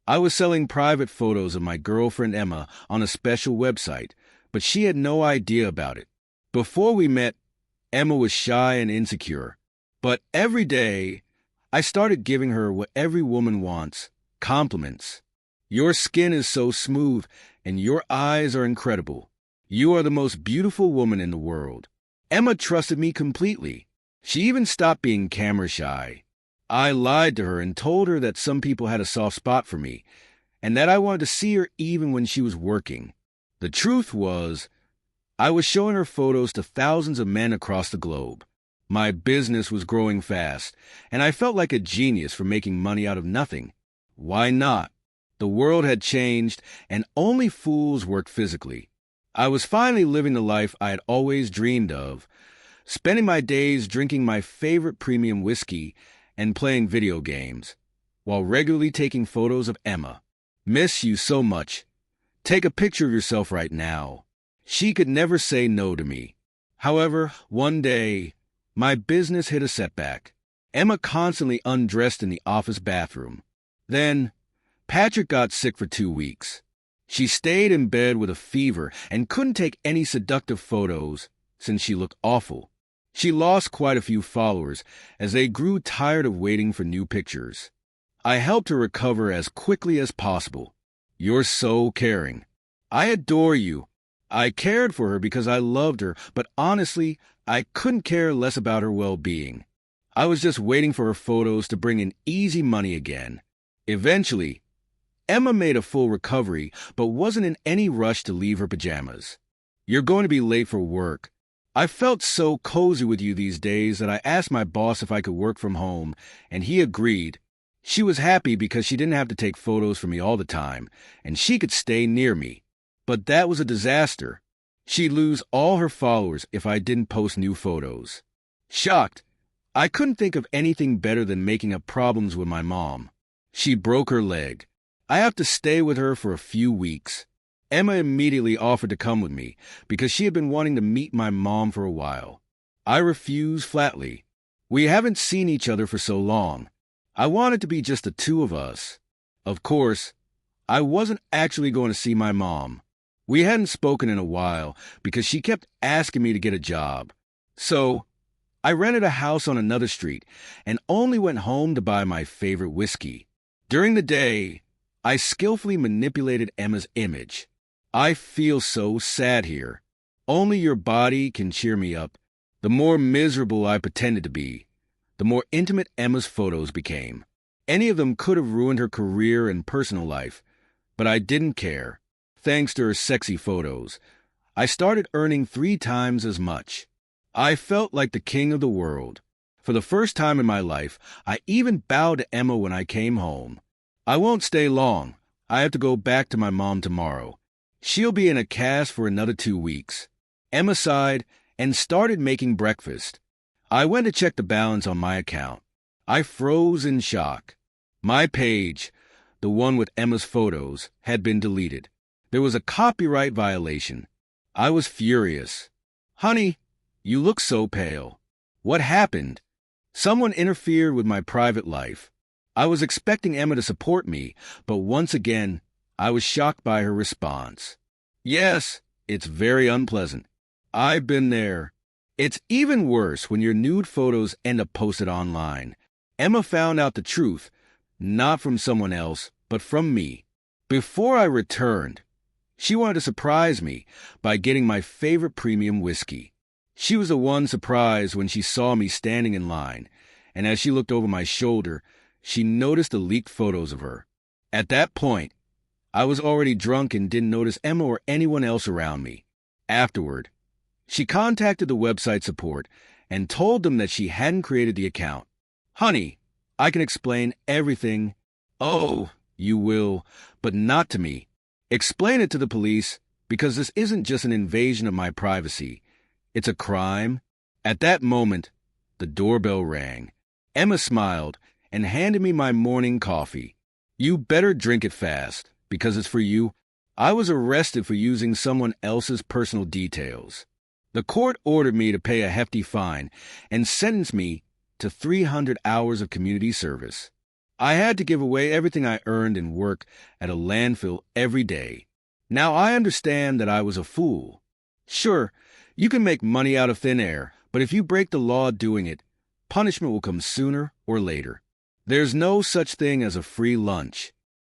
I was selling private photos of my girlfriend Emma on a special website, but she had no idea about it. Before we met, Emma was shy and insecure. But every day, I started giving her what every woman wants: compliments. Your skin is so smooth, and your eyes are incredible. You are the most beautiful woman in the world. Emma trusted me completely. She even stopped being camera shy. I lied to her and told her that some people had a soft spot for me, and that I wanted to see her even when she was working. The truth was, I was showing her photos to thousands of men across the globe. My business was growing fast, and I felt like a genius for making money out of nothing. Why not? The world had changed, and only fools worked physically. I was finally living the life I had always dreamed of, spending my days drinking my favorite premium whiskey and playing video games, while regularly taking photos of Emma. Miss you so much. Take a picture of yourself right now. She could never say no to me. However, one day, my business hit a setback. Emma constantly undressed in the office bathroom. Then, Patrick got sick for 2 weeks. She stayed in bed with a fever and couldn't take any seductive photos since she looked awful. She lost quite a few followers as they grew tired of waiting for new pictures. I helped her recover as quickly as possible. You're so caring. I adore you. I cared for her because I loved her, but honestly, I couldn't care less about her well-being. I was just waiting for her photos to bring in easy money again. Eventually, Emma made a full recovery, but wasn't in any rush to leave her pajamas. You're going to be late for work. I felt so cozy with you these days that I asked my boss if I could work from home, and he agreed. She was happy because she didn't have to take photos for me all the time, and she could stay near me. But that was a disaster. She'd lose all her followers if I didn't post new photos. Shocked, I couldn't think of anything better than making up problems with my mom. She broke her leg. I have to stay with her for a few weeks. Emma immediately offered to come with me because she had been wanting to meet my mom for a while. I refused flatly. We haven't seen each other for so long. I wanted to be just the two of us. Of course, I wasn't actually going to see my mom. We hadn't spoken in a while because she kept asking me to get a job. So, I rented a house on another street and only went home to buy my favorite whiskey. During the day, I skillfully manipulated Emma's image. I feel so sad here. Only your body can cheer me up. The more miserable I pretended to be, the more intimate Emma's photos became. Any of them could have ruined her career and personal life, but I didn't care. Thanks to her sexy photos, I started earning 3 times as much. I felt like the king of the world. For the first time in my life, I even bowed to Emma when I came home. I won't stay long. I have to go back to my mom tomorrow. She'll be in a cast for another 2 weeks. Emma sighed and started making breakfast. I went to check the balance on my account. I froze in shock. My page, the one with Emma's photos, had been deleted. There was a copyright violation. I was furious. Honey, you look so pale. What happened? Someone interfered with my private life. I was expecting Emma to support me, but once again, I was shocked by her response. Yes, it's very unpleasant. I've been there. It's even worse when your nude photos end up posted online. Emma found out the truth, not from someone else, but from me. Before I returned, she wanted to surprise me by getting my favorite premium whiskey. She was the one surprised when she saw me standing in line, and as she looked over my shoulder, she noticed the leaked photos of her. At that point, I was already drunk and didn't notice Emma or anyone else around me. Afterward, she contacted the website support and told them that she hadn't created the account. Honey, I can explain everything. Oh, you will, but not to me. Explain it to the police, because this isn't just an invasion of my privacy. It's a crime. At that moment, the doorbell rang. Emma smiled and handed me my morning coffee. You better drink it fast, because it's for you. I was arrested for using someone else's personal details. The court ordered me to pay a hefty fine and sentenced me to 300 hours of community service. I had to give away everything I earned in work at a landfill every day. Now I understand that I was a fool. Sure, you can make money out of thin air, but if you break the law doing it, punishment will come sooner or later. There's no such thing as a free lunch.